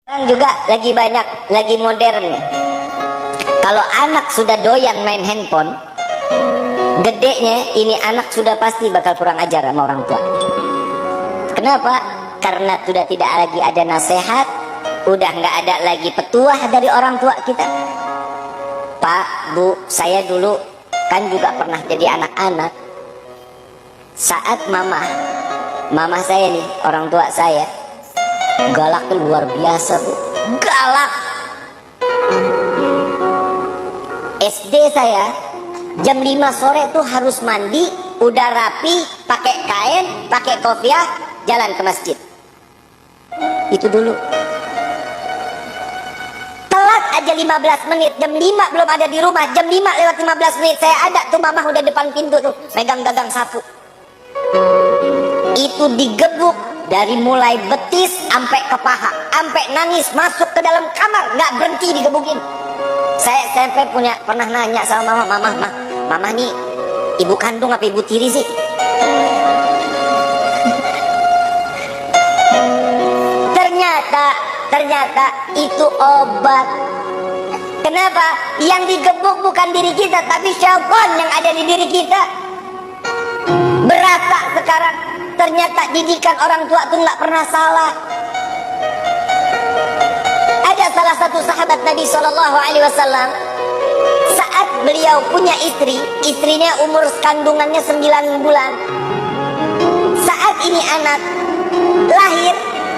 Sekarang juga lagi banyak, lagi modern nih. Kalau anak sudah doyan main handphone, gedenya ini anak sudah pasti bakal kurang ajar sama orang tua. Kenapa? Karena sudah tidak lagi ada nasihat, udah nggak ada lagi petuah dari orang tua kita. Pak, Bu, saya dulu kan juga pernah jadi anak-anak. Saat mama saya nih, orang tua saya, galaknya luar biasa, Bu. Galak. SD saya jam 5 sore tuh harus mandi, udah rapi, pakai kain, pakai kopiah, jalan ke masjid. Itu dulu. Telat aja 15 menit, jam 5 belum ada di rumah, jam 5 lewat 15 menit saya ada tuh, mama udah depan pintu tuh, megang gagang sapu. Itu digebuk dari mulai betis sampai ke paha, sampai nangis masuk ke dalam kamar, nggak berhenti digebukin. Saya sampai pernah nanya sama mama nih ibu kandung apa ibu tiri sih? Ternyata itu obat. Kenapa? Yang digebuk bukan diri kita, tapi syaitan yang ada di diri kita. Berasa sekarang ternyata didikan orang tua itu nggak pernah salah. Ada salah satu sahabat Nabi SAW, saat beliau punya istri, istrinya umur kandungannya 9 bulan. Saat ini anak lahir,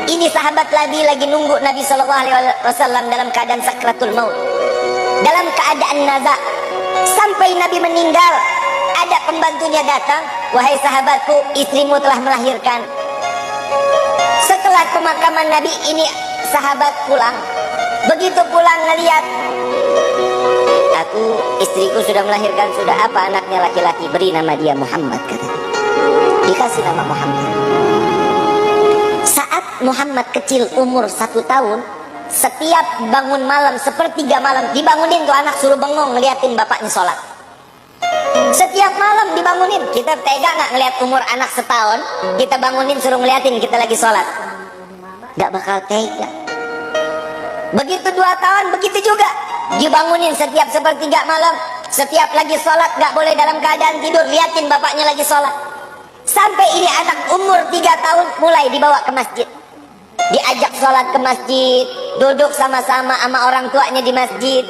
ini sahabat lagi nunggu Nabi SAW dalam keadaan sakratul maut, dalam keadaan naza. Sampai Nabi meninggal, ada pembantunya datang, wahai sahabatku, istrimu telah melahirkan. Setelah pemakaman Nabi, ini sahabat pulang. Begitu pulang ngeliat, aku istriku sudah melahirkan, sudah apa anaknya laki-laki, beri nama dia Muhammad, kata. Dikasih nama Muhammad. Saat Muhammad kecil umur 1 tahun, setiap bangun malam, sepertiga malam dibangunin tuh anak, suruh bengong ngeliatin bapaknya sholat. Setiap malam dibangunin. Kita tega nggak ngeliat umur anak setahun kita bangunin suruh ngeliatin kita lagi sholat? Nggak bakal tega. Begitu 2 tahun begitu juga, dibangunin setiap sepertiga malam, setiap lagi sholat nggak boleh dalam keadaan tidur, liatin bapaknya lagi sholat. Sampai ini anak umur 3 tahun mulai dibawa ke masjid, diajak sholat ke masjid, duduk sama-sama sama orang tuanya di masjid.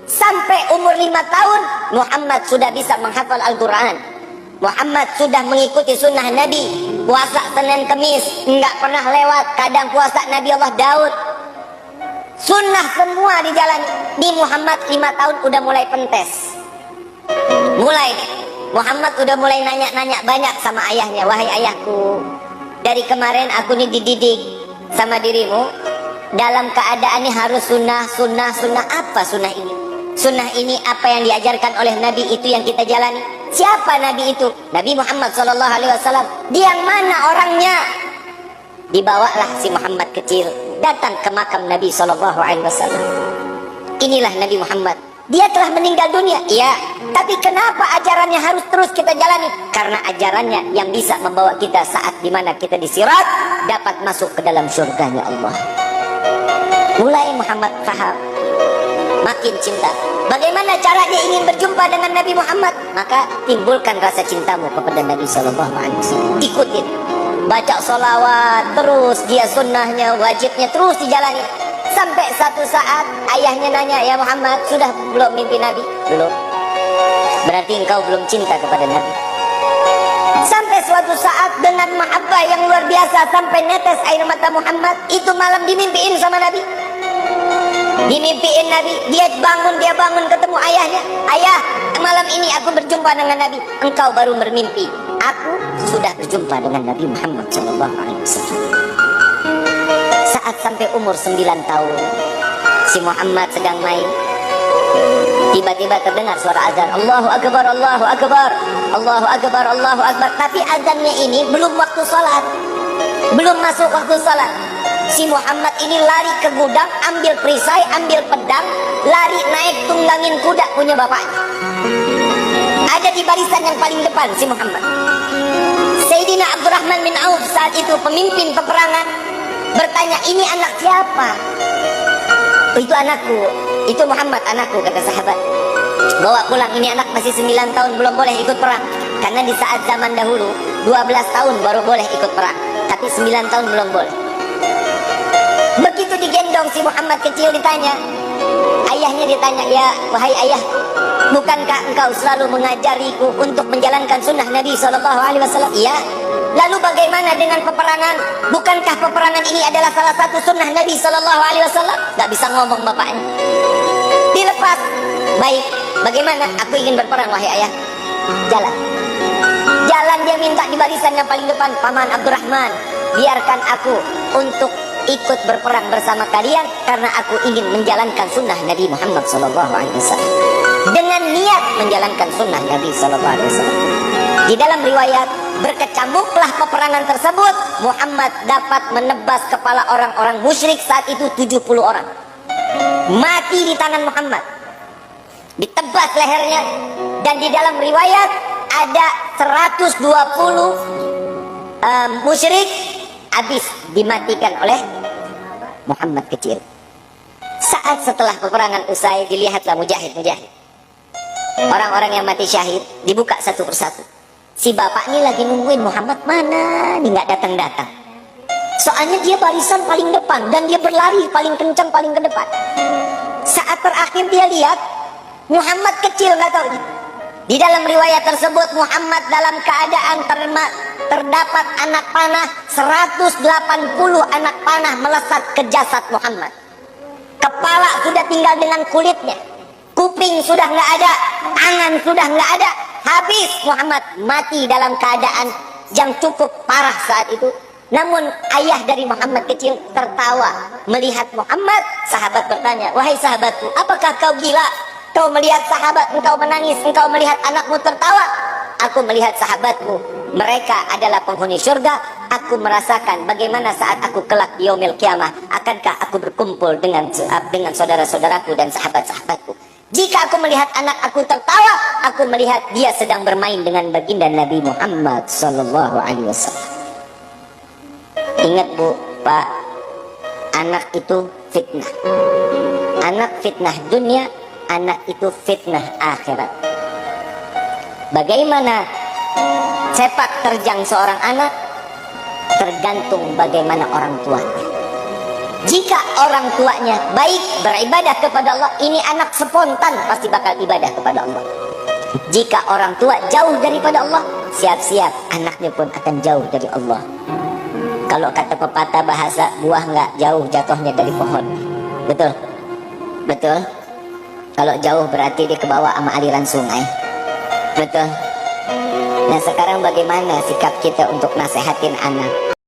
Sampai umur 5 tahun Muhammad sudah bisa menghafal Al-Quran. Muhammad sudah mengikuti sunnah Nabi. Puasa Senin Kemis nggak pernah lewat. Kadang puasa Nabi Allah Daud. Sunnah semua dijalani. Di Muhammad 5 tahun udah mulai pentes. Mulai nih, Muhammad udah mulai nanya-nanya banyak sama ayahnya. Wahai ayahku, dari kemarin aku nih dididik sama dirimu dalam keadaan ini harus sunnah. Apa sunnah ini? Sunnah ini apa yang diajarkan oleh Nabi, itu yang kita jalani. Siapa Nabi itu? Nabi Muhammad SAW. Dia yang mana orangnya? Dibawalah si Muhammad kecil datang ke makam Nabi SAW. Inilah Nabi Muhammad. Dia telah meninggal dunia, iya. Tapi kenapa ajarannya harus terus kita jalani? Karena ajarannya yang bisa membawa kita saat dimana kita disirat dapat masuk ke dalam surganya Allah. Mulai Muhammad faham, makin cinta. Bagaimana cara dia ingin berjumpa dengan Nabi Muhammad? Maka timbulkan rasa cintamu kepada Nabi SAW. Ikutin, baca sholawat terus, dia sunnahnya, wajibnya terus dijalani. Sampai satu saat ayahnya nanya, ya Muhammad, sudah belum mimpi Nabi? Belum. Berarti engkau belum cinta kepada Nabi. Sampai suatu saat dengan mahabbah yang luar biasa, sampai netes air mata Muhammad, itu malam dimimpiin sama Nabi. Dimimpiin Nabi, dia bangun ketemu ayahnya. Ayah, malam ini aku berjumpa dengan Nabi. Engkau baru bermimpi, aku sudah berjumpa dengan Nabi Muhammad SAW. Saat sampai umur 9 tahun, si Muhammad sedang main, tiba-tiba terdengar suara azan. Allahu Akbar, Allahu Akbar, Allahu Akbar, Allahu Akbar. Tapi azannya ini belum waktu sholat, belum masuk waktu sholat. Si Muhammad ini lari ke gudang, ambil perisai, ambil pedang, lari naik tunggangin kuda punya bapaknya. Ada di barisan yang paling depan si Muhammad. Sayyidina Abdurrahman bin Auf saat itu pemimpin peperangan. bertanya, ini anak siapa? Oh, itu anakku, itu Muhammad anakku, kata sahabat. Bawa pulang, ini anak masih 9 tahun belum boleh ikut perang. Karena di saat zaman dahulu 12 tahun baru boleh ikut perang, tapi 9 tahun belum boleh. Begitu digendong si Muhammad kecil, ditanya, ayahnya ditanya, ya wahai ayah, bukankah engkau selalu mengajariku untuk menjalankan sunnah Nabi SAW? Iya. Lalu bagaimana dengan peperangan? Bukankah peperangan ini adalah salah satu sunnah Nabi SAW? Gak bisa ngomong bapaknya. Dilepas. Baik, bagaimana? Aku ingin berperang wahai ayah. Jalan. Jalan, dia minta di barisan yang paling depan. Paman Abdurrahman, biarkan aku untuk ikut berperang bersama kalian, karena aku ingin menjalankan sunnah Nabi Muhammad SAW. Dengan niat menjalankan sunnah Nabi SAW. Di dalam riwayat, berkecamuklah peperangan tersebut. Muhammad dapat menebas kepala orang-orang musyrik saat itu 70 orang. Mati di tangan Muhammad, ditebas lehernya. Dan di dalam riwayat ada 120 musyrik habis dimatikan oleh Muhammad kecil. Saat setelah peperangan usai, dilihatlah mujahid-mujahid, orang-orang yang mati syahid, dibuka satu persatu. Si bapak ini lagi nungguin Muhammad mana nih, nggak datang-datang. Soalnya dia barisan paling depan dan dia berlari paling kencang, paling ke depan. Saat terakhir dia lihat Muhammad kecil, nggak tahu. Di dalam riwayat tersebut, Muhammad dalam keadaan terdapat anak panah, 180 anak panah melesat ke jasad Muhammad. Kepala sudah tinggal dengan kulitnya, kuping sudah nggak ada, tangan sudah nggak ada. Habis Muhammad mati dalam keadaan yang cukup parah saat itu. Namun ayah dari Muhammad kecil tertawa melihat Muhammad. Sahabat bertanya, wahai sahabatku, apakah kau gila? Kau melihat sahabat engkau menangis, engkau melihat anakmu tertawa. Aku melihat sahabatmu, mereka adalah penghuni surga. Aku merasakan bagaimana saat aku kelak di yaumil kiamah, akankah aku berkumpul dengan saudara-saudaraku dan sahabat-sahabatku. Jika aku melihat anak aku tertawa, aku melihat dia sedang bermain dengan baginda Nabi Muhammad SAW. Ingat bu, pak, anak itu fitnah. Anak fitnah dunia, anak itu fitnah akhirat. Bagaimana sepak terjang seorang anak tergantung bagaimana orang tuanya. Jika orang tuanya baik, beribadah kepada Allah, ini anak spontan pasti bakal ibadah kepada Allah. Jika orang tua jauh daripada Allah, siap-siap anaknya pun akan jauh dari Allah. Kalau kata pepatah bahasa, buah nggak jauh jatuhnya dari pohon. Betul? Betul? Kalau jauh berarti dia kebawa sama aliran sungai. Betul? Nah sekarang bagaimana sikap kita untuk nasihatin anak?